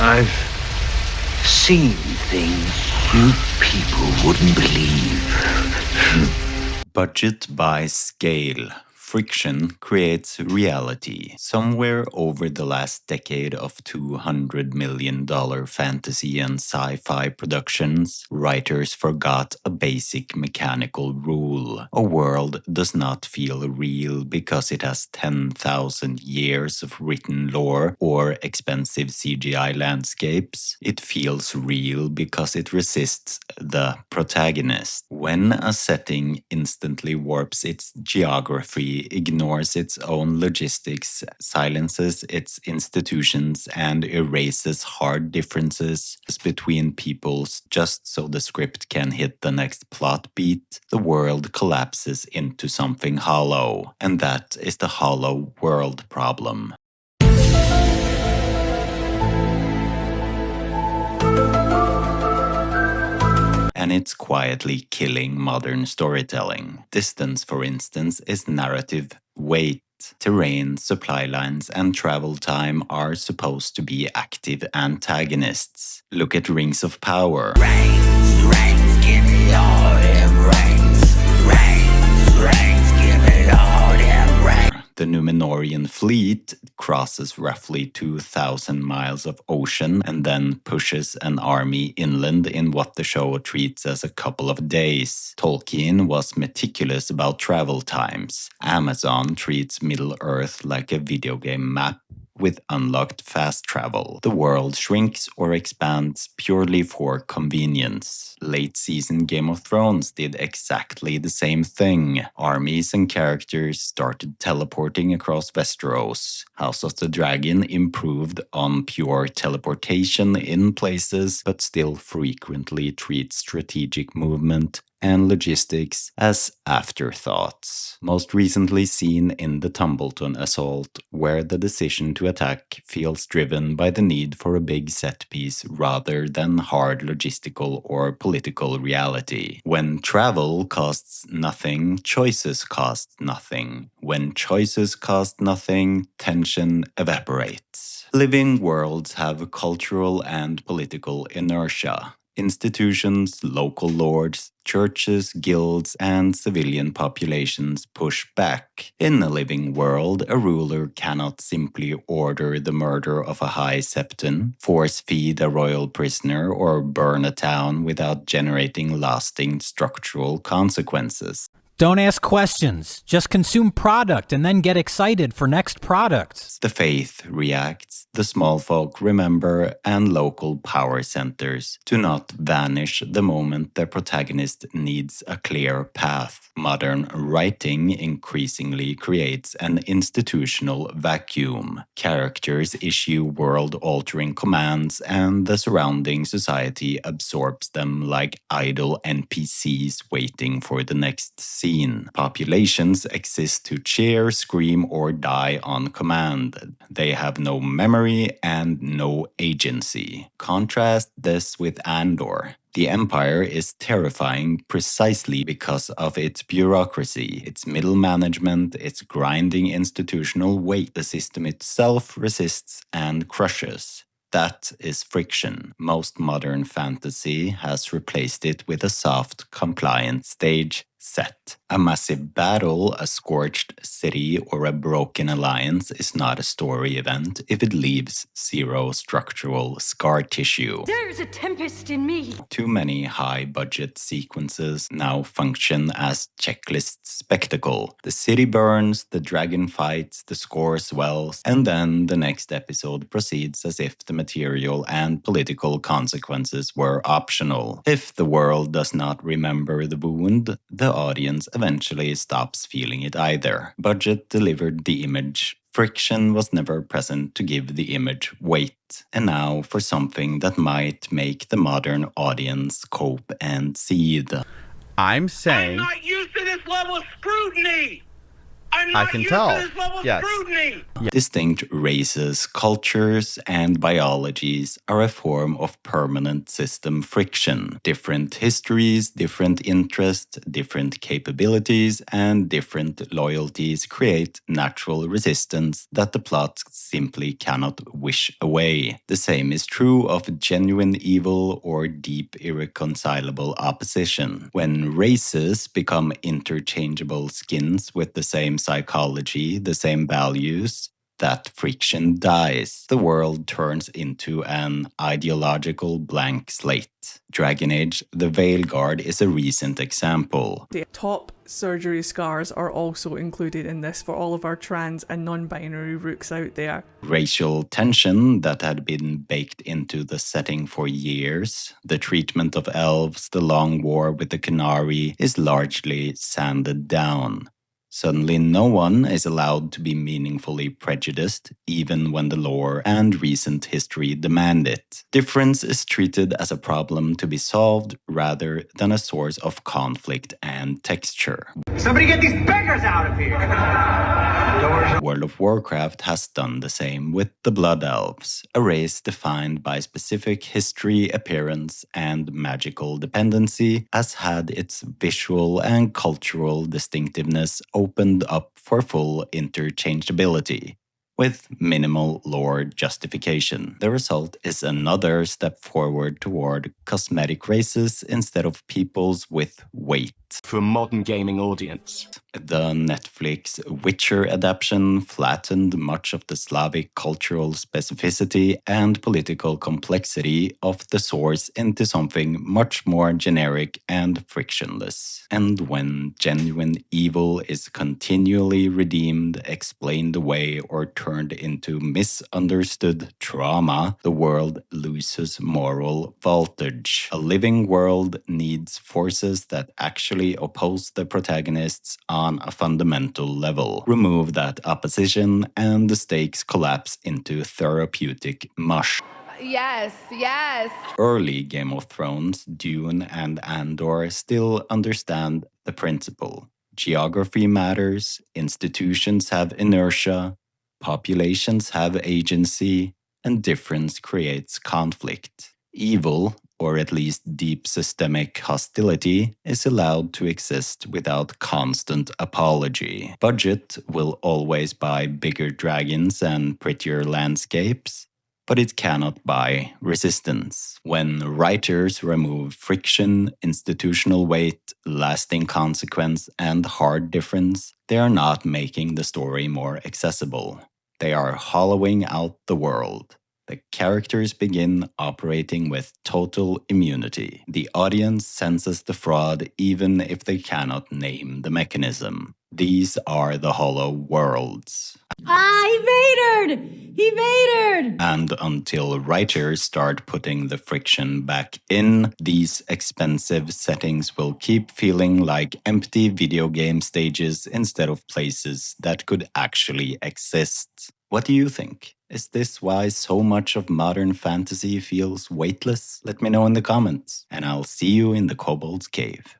I've seen things you people wouldn't believe. Budget by scale. Friction creates reality. Somewhere over the last decade of $200 million fantasy and sci-fi productions, writers forgot a basic mechanical rule. A world does not feel real because it has 10,000 years of written lore or expensive CGI landscapes. It feels real because it resists the protagonist. When a setting instantly warps its geography, ignores its own logistics, silences its institutions, and erases hard differences between peoples just so the script can hit the next plot beat, the world collapses into something hollow. And that is the hollow world problem. And it's quietly killing modern storytelling. Distance, for instance, is narrative weight. Terrain, supply lines, and travel time are supposed to be active antagonists. Look at Rings of Power. Rings, give me all them rings. Rings, give me all them rings. The Numenorian fleet crosses roughly 2,000 miles of ocean and then pushes an army inland in what the show treats as a couple of days. Tolkien was meticulous about travel times. Amazon treats Middle-earth like a video game map with unlocked fast travel. The world shrinks or expands purely for convenience. Late-season Game of Thrones did exactly the same thing. Armies and characters started teleporting across Westeros. House of the Dragon improved on pure teleportation in places, but still frequently treats strategic movement and logistics as afterthoughts. Most recently seen in the Tumbleton assault, where the decision to attack feels driven by the need for a big set piece rather than hard logistical or political reality. When travel costs nothing, choices cost nothing. When choices cost nothing, tension evaporates. Living worlds have cultural and political inertia. Institutions, local lords, churches, guilds, and civilian populations push back. In a living world, a ruler cannot simply order the murder of a high septon, force feed a royal prisoner, or burn a town without generating lasting structural consequences. Don't ask questions. Just consume product and then get excited for next product. The faith reacts, the small folk remember, and local power centers do not vanish the moment their protagonist needs a clear path. Modern writing increasingly creates an institutional vacuum. Characters issue world-altering commands, and the surrounding society absorbs them like idle NPCs waiting for the next scene. Populations exist to cheer, scream, or die on command. They have no memory and no agency. Contrast this with Andor. The Empire is terrifying precisely because of its bureaucracy, its middle management, its grinding institutional weight. The system itself resists and crushes. That is friction. Most modern fantasy has replaced it with a soft, compliant stage set. A massive battle, a scorched city, or a broken alliance is not a story event if it leaves zero structural scar tissue. There's a tempest in me. Too many high-budget sequences now function as checklist spectacle. The city burns, the dragon fights, the score swells, and then the next episode proceeds as if the material and political consequences were optional. If the world does not remember the wound, the audience eventually stops feeling it either. Budget delivered the image. Friction was never present to give the image weight. And now for something that might make the modern audience cope and seethe. I'm saying... I'm not used to this level of scrutiny! I can tell. Yes. Distinct races, cultures, and biologies are a form of permanent system friction. Different histories, different interests, different capabilities, and different loyalties create natural resistance that the plot simply cannot wish away. The same is true of genuine evil or deep irreconcilable opposition. When races become interchangeable skins with the same psychology, the same values, that friction dies. The world turns into an ideological blank slate. Dragon Age: The Veilguard is a recent example. The top surgery scars are also included in this for all of our trans and non-binary rooks out there. Racial tension that had been baked into the setting for years, the treatment of elves, the long war with the Qunari is largely sanded down. Suddenly no one is allowed to be meaningfully prejudiced, even when the lore and recent history demand it. Difference is treated as a problem to be solved rather than a source of conflict and texture. Somebody get these beggars out of here! World of Warcraft has done the same with the Blood Elves, a race defined by specific history, appearance, and magical dependency, has had its visual and cultural distinctiveness opened up for full interchangeability, with minimal lore justification. The result is another step forward toward cosmetic races instead of peoples with weight. For a modern gaming audience. The Netflix Witcher adaptation flattened much of the Slavic cultural specificity and political complexity of the source into something much more generic and frictionless. And when genuine evil is continually redeemed, explained away, or turned into misunderstood trauma, the world loses moral voltage. A living world needs forces that actually oppose the protagonists on a fundamental level. Remove that opposition and the stakes collapse into therapeutic mush. Yes, yes. Early Game of Thrones, Dune, and Andor still understand the principle. Geography matters, institutions have inertia, populations have agency, and difference creates conflict. Evil, or at least deep systemic hostility, is allowed to exist without constant apology. Budget will always buy bigger dragons and prettier landscapes, but it cannot buy resistance. When writers remove friction, institutional weight, lasting consequence, and hard difference, they are not making the story more accessible. They are hollowing out the world. The characters begin operating with total immunity. The audience senses the fraud even if they cannot name the mechanism. These are the hollow worlds. He vatored! He vatored! And until writers start putting the friction back in, these expensive settings will keep feeling like empty video game stages instead of places that could actually exist. What do you think? Is this why so much of modern fantasy feels weightless? Let me know in the comments, and I'll see you in the Kobold's Cave.